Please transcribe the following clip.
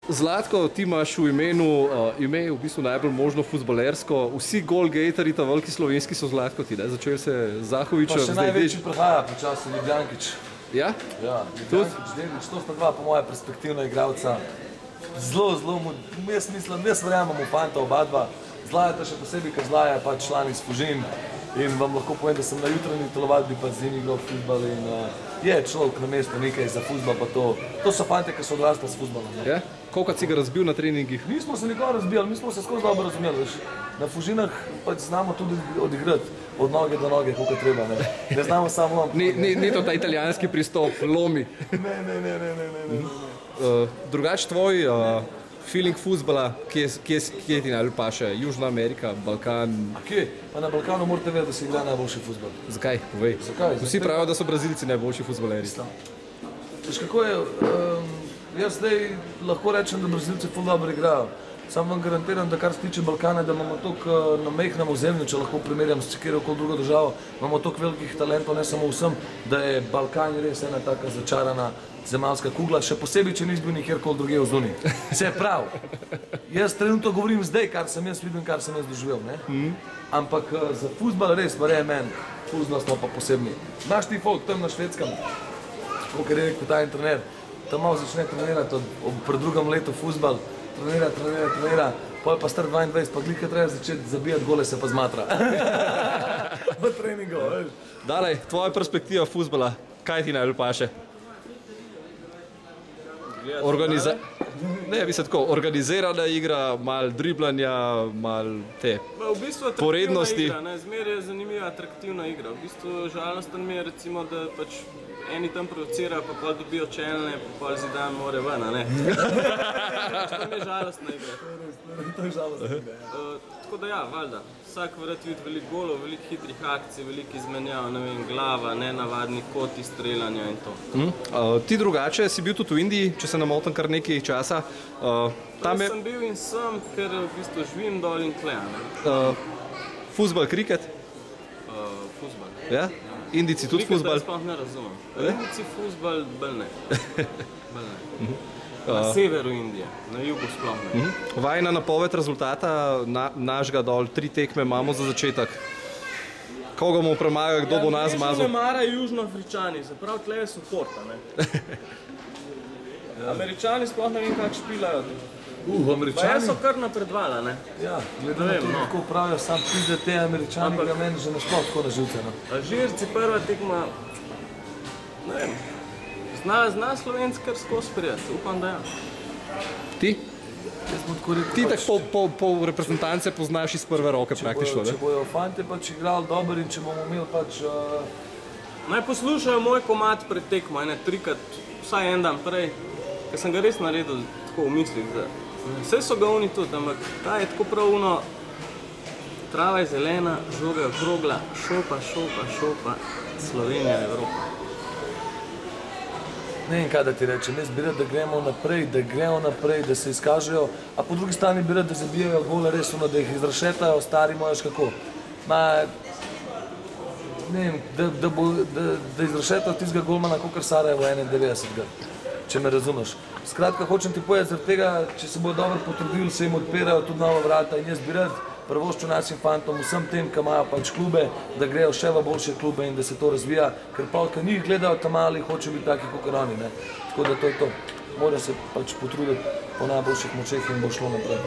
Zlatko, ti imaš v imenu ime v bistvu najbolj možno futbolersko. Vsi golgejterji, ta veliki slovenski, so Zlatko ti, ne? Začel se Zahovičem. Pa še največji prihaja počasi Ljubljankić. Ja? Ja, Ljubljankić, Dedić, to sta dva po moje perspektivna igralca. Zelo, jaz verjamem v fanta oba dva. Zlajata še posebej, ker Zlaja je pač član iz Fužin. In vam lahko povem, da sem na jutranji telovadbi pa z njim igral futbol in je človek na mestu nekaj za futbol pa to. To so fante, ki so odrasli s futbolom. Ja? Kolikrat si ga razbil na treningih? Nismo se nikoli razbijali, mi smo se skozi dobro razumeli. Na Fužinah pač znamo tudi odigrati od noge do noge, koliko treba. Ne znamo samo... Ni to ta italijanski pristop, lomi. Ne. Drugač tvoj feeling futbola, kje ti najbolj paše? Južna Amerika, Balkan? Kje? Pa na Balkanu morate vedeti, da se igra najboljši futbol. Zakaj? Povej. Zakaj? Vsi pravijo, da so Brazilci najboljši futboleri. Veš kako je, jaz zdaj lahko rečem, da Brazilci ful dobro igrajo. Sam vam garantiram, da kar se tiče Balkana, da imamo toliko na mehnem ozemlju, če lahko primerjam s kjerokoli drugo državo, imamo toliko velikih talentov, ne samo vsem, da je Balkan res ena taka začarana zemalska kugla, še posebej, če nisi bil nikjerkoli drugje v zuni. Vse prav. Jaz trenutno govorim zdaj, kar sem jaz videl in kar sem jaz doživel, ne? Ampak za futbol res, pa men, futbol smo pa posebni. Naš ti folk tam na Švedskem, kot je rekel ta trener, tam malo začne trenirati pred drugem letu futbol, trenira, potem pa star 22, pa glika treba začeti zabijati gole, se pa zmatra. V treningu, veš. Dalej, tvoja perspektiva futbola, kaj ti najbolj paše? Ne, bi se tako, organizirana igra, malo driblanja, malo te porednosti. Zmeraj je zanimiva, atraktivna igra. V bistvu žalosten mi je recimo, da pač eni tam provocirajo, pa pol dobijo čelne, pa pol Zidane more ven, ne? To mi je žalostna igra. To je žalostna igra, ja. Tako da ja, valjda. Vsak vrat vidi veliko golov, veliko hitrih akcij, veliko izmenjav, ne vem, glava, nenavadni koti streljanja in to. Ti drugače si bil tudi v Indiji, če se ne motim kar nekaj časa. Sem bil in sem, ker v bistvu živim dol in tle, ne. Futbol, kriket? Futbol. Ja? Indijci tudi futbol? Kriket sploh ne razumem. Indijci futbol bolj ne. Na severu Indije, na jugu sploh ne. Vajna napoved rezultata našega dol, 3 tekme imamo za začetek. Koga bomo premagali, kdo bo nas zmazal? Ne marajo Južnoafričani, se pravi, tle je suporta, ne. Američani sploh ne vem, kak špilajo. Američani? Pa jaz so kar napredvala, ne. Ja, glede na to, kako pravijo, sam pizde te Američani, ga meni že nasploh tako na živce, no. Alžirci prva tekma, ne vem. Zna Slovenci kar skozi prijeti, upam, da ja. Ti? Ti Ti tako pol reprezentance poznaš iz prve roke praktično, ne? Če bojo fante pač igrali dobro in če bomo imeli pač... Naj poslušajo moj komad pred tekmo, trikrat, vsaj en dan prej, ker sem ga res naredil tako v mislih. Vse so ga oni tudi, ampak ta je tako prav uno, trava je zelena, žoga je okrogla, šopa, Slovenija, Evropa. Ne vem, kaj da ti rečem, jaz bi rad, da gremo naprej, da se izkažejo, a po drugi strani bi rad, da zabijajo gole res, da jih izrašetajo, stari mojaš kako. Ne vem, da izrašetajo tistega golmana, kakor Sarajevo 91. Če me razumeš. Skratka, hočem ti povedati, zaradi tega, če se bodo dobro potrudili, se jim odpirajo tudi nova vrata in jaz bi rad prvoščil našim fantom, vsem tem, ki imajo pač klube, da grejo še v boljše klube in da se to razvija, ker pa, ki njih gledajo tam mali, hoče biti taki kot oni, ne. Tako da to je to. Mora se pač potruditi po najboljših močeh in bo šlo naprej.